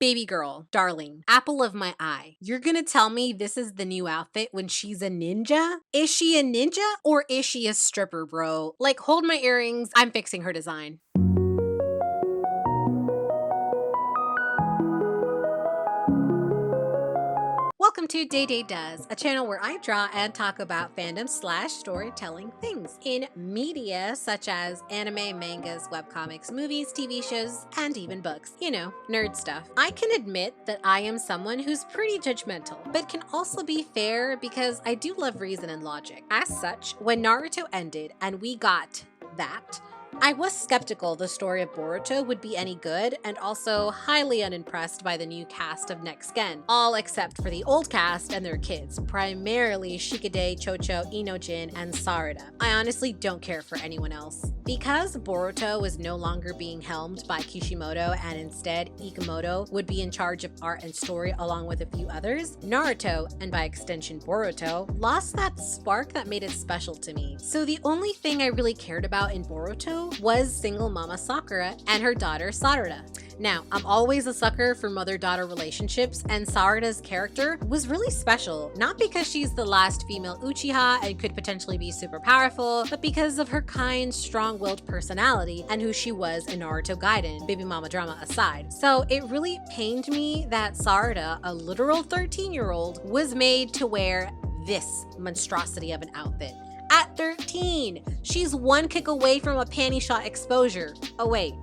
Baby girl, darling, apple of my eye. You're gonna tell me this is the new outfit when she's a ninja? Is she a ninja or is she a stripper, bro? Like, hold my earrings, I'm fixing her design. Welcome to Day Does, a channel where I draw and talk about fandom/storytelling things in media such as anime, mangas, webcomics, movies, TV shows, and even books. You know, nerd stuff. I can admit that I am someone who's pretty judgmental, but can also be fair because I do love reason and logic. As such, when Naruto ended and we got that, I was skeptical the story of Boruto would be any good, and also highly unimpressed by the new cast of Next Gen, all except for the old cast and their kids, primarily Shikide, Chocho, Inojin, and Sarada. I honestly don't care for anyone else. Because Boruto was no longer being helmed by Kishimoto and instead Ikemoto would be in charge of art and story along with a few others, Naruto, and by extension Boruto, lost that spark that made it special to me. So the only thing I really cared about in Boruto was single mama Sakura and her daughter Sarada. Now, I'm always a sucker for mother-daughter relationships, and Sarada's character was really special, not because she's the last female Uchiha and could potentially be super powerful, but because of her kind, strong-willed personality and who she was in Naruto Gaiden, baby mama drama aside. So it really pained me that Sarada, a literal 13-year-old, was made to wear this monstrosity of an outfit. At 13, she's one kick away from a panty shot exposure. Oh wait.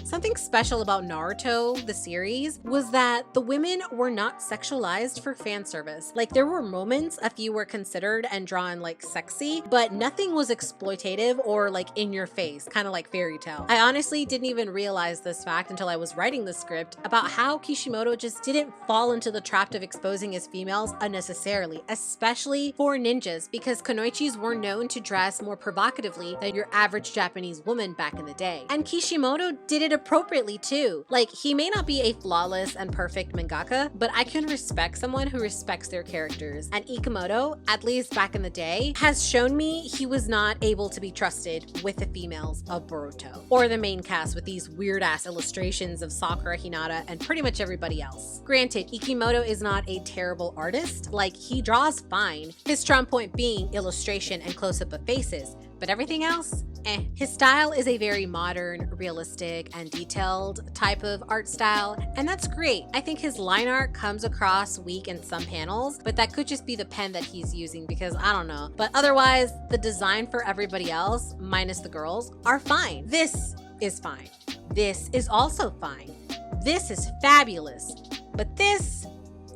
Something special about Naruto, the series, was that the women were not sexualized for fan service. Like, there were moments a few were considered and drawn like sexy, but nothing was exploitative or like in your face, kind of like fairy tale. I honestly didn't even realize this fact until I was writing the script about how Kishimoto just didn't fall into the trap of exposing his females unnecessarily, especially for ninjas, because kunoichis were known to dress more provocatively than your average Japanese woman back in the day. And Kishimoto did it appropriately too. Like, he may not be a flawless and perfect mangaka, but I can respect someone who respects their characters. And Ikemoto, at least back in the day, has shown me he was not able to be trusted with the females of Boruto, or the main cast with these weird ass illustrations of Sakura, Hinata, and pretty much everybody else. Granted, Ikemoto is not a terrible artist, like, he draws fine, his strong point being illustration and close-up of faces, but everything else? Eh. His style is a very modern, realistic, and detailed type of art style, and that's great. I think his line art comes across weak in some panels, but that could just be the pen that he's using because I don't know. But otherwise, the design for everybody else, minus the girls, are fine. This is fine. This is also fine. This is fabulous. But this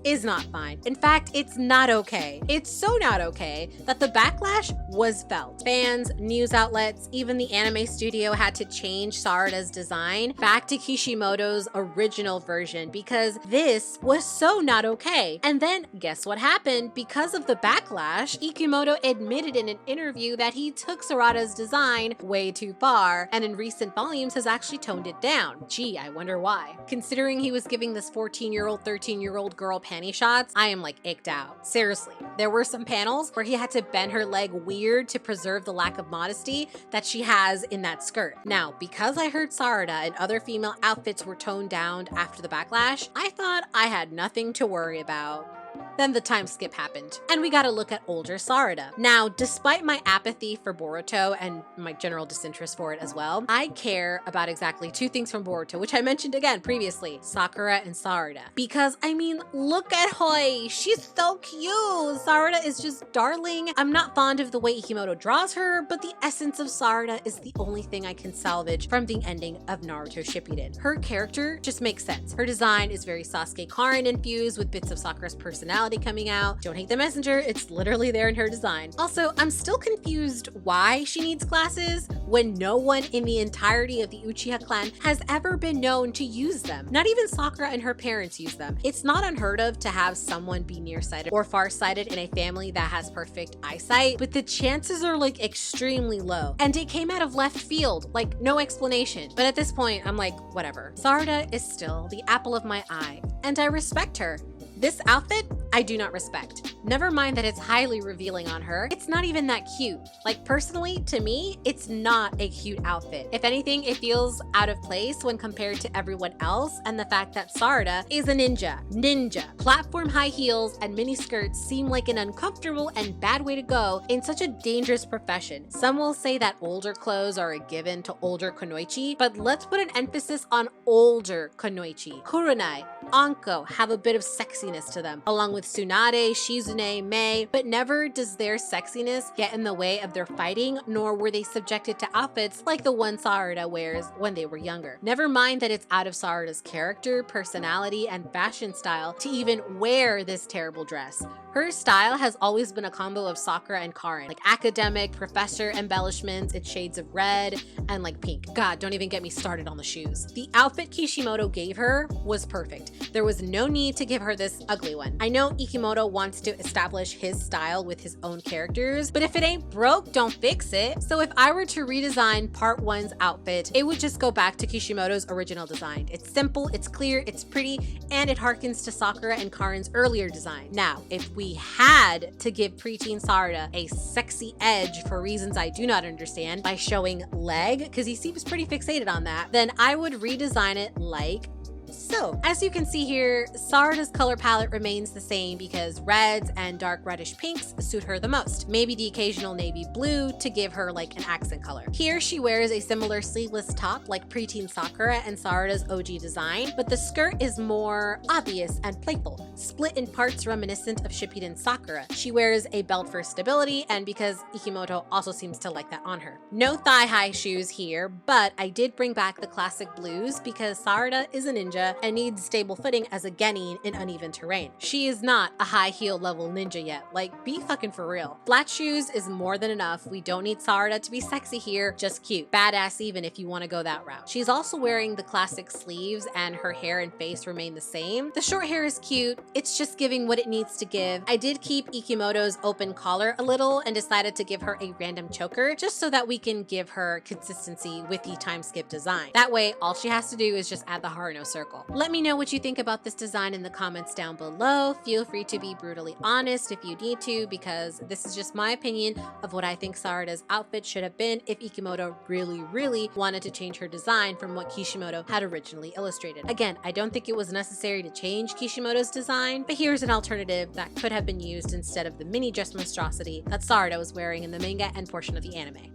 is not fine. In fact, it's not okay. It's so not okay that the backlash was felt. Fans, news outlets, even the anime studio had to change Sarada's design back to Kishimoto's original version because this was so not okay. And then guess what happened? Because of the backlash, Ikemoto admitted in an interview that he took Sarada's design way too far, and in recent volumes has actually toned it down. Gee, I wonder why. Considering he was giving this 14-year-old, 13-year-old girl panty shots, I am like icked out. Seriously, there were some panels where he had to bend her leg weird to preserve the lack of modesty that she has in that skirt. Now, because I heard Sarada and other female outfits were toned down after the backlash, I thought I had nothing to worry about. Then the time skip happened, and we got a look at older Sarada. Now, despite my apathy for Boruto and my general disinterest for it as well, I care about exactly two things from Boruto, which I mentioned again previously, Sakura and Sarada. Because, I mean, look at Hoi, she's so cute! Sarada is just darling. I'm not fond of the way Ikemoto draws her, but the essence of Sarada is the only thing I can salvage from the ending of Naruto Shippuden. Her character just makes sense. Her design is very Sasuke Karin infused with bits of Sakura's personality coming out. Don't hate the messenger, it's literally there in her design. Also, I'm still confused why she needs glasses when no one in the entirety of the Uchiha clan has ever been known to use them. Not even Sakura and her parents use them. It's not unheard of to have someone be nearsighted or farsighted in a family that has perfect eyesight, but the chances are like extremely low. And it came out of left field, like no explanation. But at this point, I'm like, whatever. Sarada is still the apple of my eye, and I respect her. This outfit, I do not respect. Never mind that it's highly revealing on her, it's not even that cute. Like personally, to me, it's not a cute outfit. If anything, it feels out of place when compared to everyone else and the fact that Sarada is a ninja. Platform high heels and mini skirts seem like an uncomfortable and bad way to go in such a dangerous profession. Some will say that older clothes are a given to older kunoichi, but let's put an emphasis on older kunoichi. Kurenai, Anko have a bit of sexiness to them, along with Tsunade, Shizune, Mei, but never does their sexiness get in the way of their fighting, nor were they subjected to outfits like the one Sarada wears when they were younger. Never mind that it's out of Sarada's character, personality, and fashion style to even wear this terrible dress. Her style has always been a combo of Sakura and Karin, like academic, professor embellishments, it's shades of red and like pink. God, don't even get me started on the shoes. The outfit Kishimoto gave her was perfect. There was no need to give her this ugly one. I know Ikemoto wants to establish his style with his own characters, but if it ain't broke, don't fix it. So if I were to redesign part 1's outfit, it would just go back to Kishimoto's original design. It's simple, it's clear, it's pretty, and it harkens to Sakura and Karin's earlier design. Now, if we had to give preteen Sarada a sexy edge for reasons I do not understand by showing leg, because he seems pretty fixated on that, then I would redesign it like so. As you can see here, Sarada's color palette remains the same because reds and dark reddish pinks suit her the most. Maybe the occasional navy blue to give her like an accent color. Here she wears a similar sleeveless top like preteen Sakura and Sarada's OG design, but the skirt is more obvious and playful, split in parts reminiscent of Shippuden Sakura. She wears a belt for stability and because Ikemoto also seems to like that on her. No thigh-high shoes here, but I did bring back the classic blues because Sarada is a ninja and needs stable footing as a genin in uneven terrain. She is not a high heel level ninja yet, like be fucking for real. Flat shoes is more than enough. We don't need Sarada to be sexy here, just cute. Badass even if you want to go that route. She's also wearing the classic sleeves and her hair and face remain the same. The short hair is cute, it's just giving what it needs to give. I did keep Ikemoto's open collar a little and decided to give her a random choker just so that we can give her consistency with the Timeskip design. That way, all she has to do is just add the Haruno circle. Let me know what you think about this design in the comments down below. Feel free to be brutally honest if you need to, because this is just my opinion of what I think Sarada's outfit should have been if Ikemoto really wanted to change her design from what Kishimoto had originally illustrated. Again, I don't think it was necessary to change Kishimoto's design, but here's an alternative that could have been used instead of the mini dress monstrosity that Sarada was wearing in the manga and portion of the anime.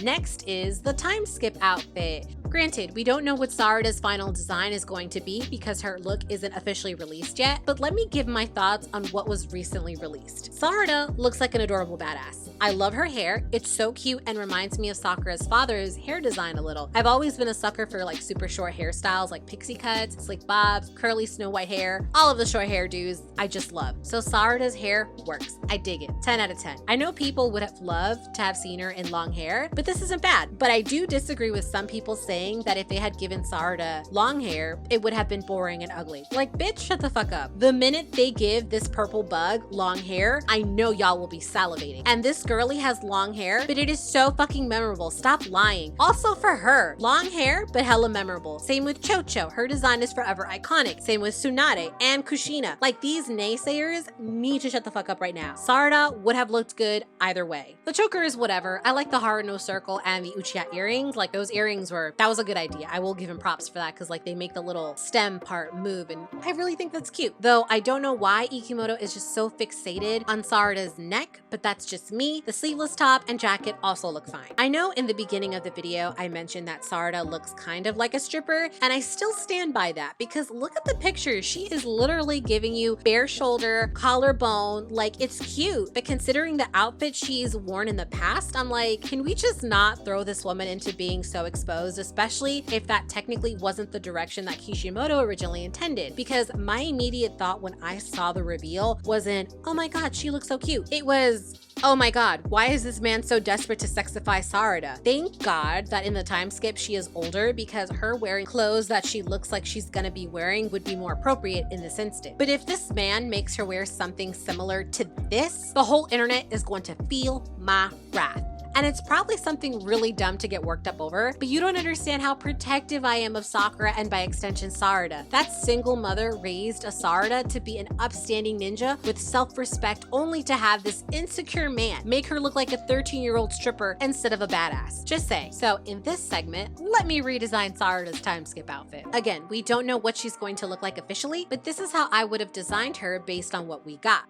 Next is the Timeskip outfit. Granted, we don't know what Sarada's final design is going to be because her look isn't officially released yet, but let me give my thoughts on what was recently released. Sarada looks like an adorable badass. I love her hair, it's so cute and reminds me of Sakura's father's hair design a little. I've always been a sucker for like super short hairstyles like pixie cuts, slick bobs, curly snow white hair, all of the short hairdos I just love. So Sarada's hair works, I dig it, 10 out of 10. I know people would have loved to have seen her in long hair, but this isn't bad. But I do disagree with some people saying that if they had given Sarada long hair, it would have been boring and ugly. Like, bitch, shut the fuck up. The minute they give this purple bug long hair, I know y'all will be salivating. And this girly has long hair, but it is so fucking memorable. Stop lying. Also for her, long hair, but hella memorable. Same with Chocho. Her design is forever iconic. Same with Tsunade and Kushina. Like, these naysayers need to shut the fuck up right now. Sarada would have looked good either way. The choker is whatever. I like the Haruno circle and the Uchiha earrings. Like, those earrings that was a good idea. I will give him props for that because like they make the little stem part move and I really think that's cute. Though I don't know why Ikemoto is just so fixated on Sarada's neck, but that's just me. The sleeveless top and jacket also look fine. I know in the beginning of the video I mentioned that Sarada looks kind of like a stripper and I still stand by that because look at the picture. She is literally giving you bare shoulder, collarbone, like it's cute. But considering the outfit she's worn in the past, I'm like, can we just not throw this woman into being so exposed, especially if that technically wasn't the direction that Kishimoto originally intended? Because my immediate thought when I saw the reveal wasn't, oh my god, she looks so cute. It was, oh my god, why is this man so desperate to sexify Sarada? Thank god that in the time skip she is older because her wearing clothes that she looks like she's gonna be wearing would be more appropriate in this instant. But if this man makes her wear something similar to this, the whole internet is going to feel my wrath. and it's probably something really dumb to get worked up over, but you don't understand how protective I am of Sakura and by extension Sarada. That single mother raised a Sarada to be an upstanding ninja with self-respect, only to have this insecure man make her look like a 13-year-old stripper instead of a badass. Just saying. So in this segment, let me redesign Sarada's time skip outfit. Again, we don't know what she's going to look like officially, but this is how I would have designed her based on what we got.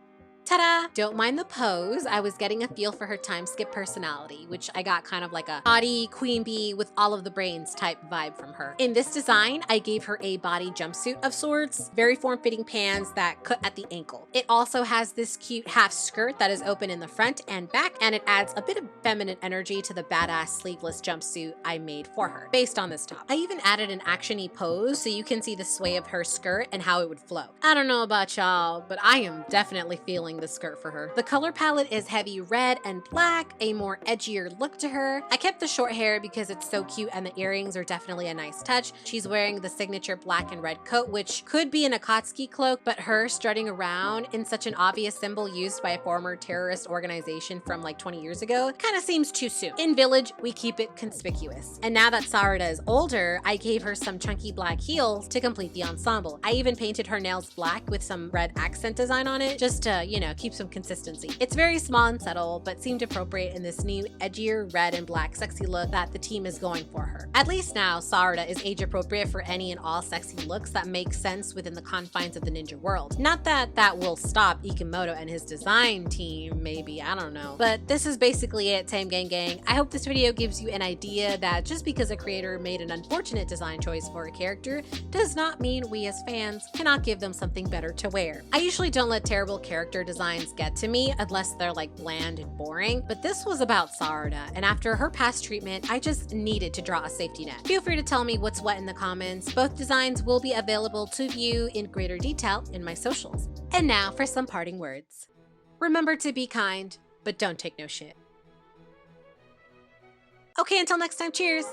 Ta-da! Don't mind the pose. I was getting a feel for her time skip personality, which I got kind of like a haughty queen bee with all of the brains type vibe from her. In this design, I gave her a body jumpsuit of sorts, very form-fitting pants that cut at the ankle. It also has this cute half skirt that is open in the front and back, and it adds a bit of feminine energy to the badass sleeveless jumpsuit I made for her, based on this top. I even added an action-y pose so you can see the sway of her skirt and how it would flow. I don't know about y'all, but I am definitely feeling the skirt for her. The color palette is heavy red and black, a more edgier look to her. I kept the short hair because it's so cute and the earrings are definitely a nice touch. She's wearing the signature black and red coat, which could be an Akatsuki cloak, but her strutting around in such an obvious symbol used by a former terrorist organization from like 20 years ago kind of seems too soon. In Village, we keep it conspicuous. And now that Sarada is older, I gave her some chunky black heels to complete the ensemble. I even painted her nails black with some red accent design on it, just to, keep some consistency. It's very small and subtle, but seemed appropriate in this new, edgier red and black sexy look that the team is going for her. At least now, Sarada is age appropriate for any and all sexy looks that make sense within the confines of the ninja world. Not that that will stop Ikemoto and his design team, maybe, I don't know. But this is basically it, Tame Gang Gang. I hope this video gives you an idea that just because a creator made an unfortunate design choice for a character does not mean we as fans cannot give them something better to wear. I usually don't let terrible character designs get to me unless they're like bland and boring, but this was about Sarada, and after her past treatment, I just needed to draw a safety net. Feel free to tell me what's what in the comments. Both designs will be available to view in greater detail in my socials. And now for some parting words. Remember to be kind, but don't take no shit. Okay, until next time, cheers!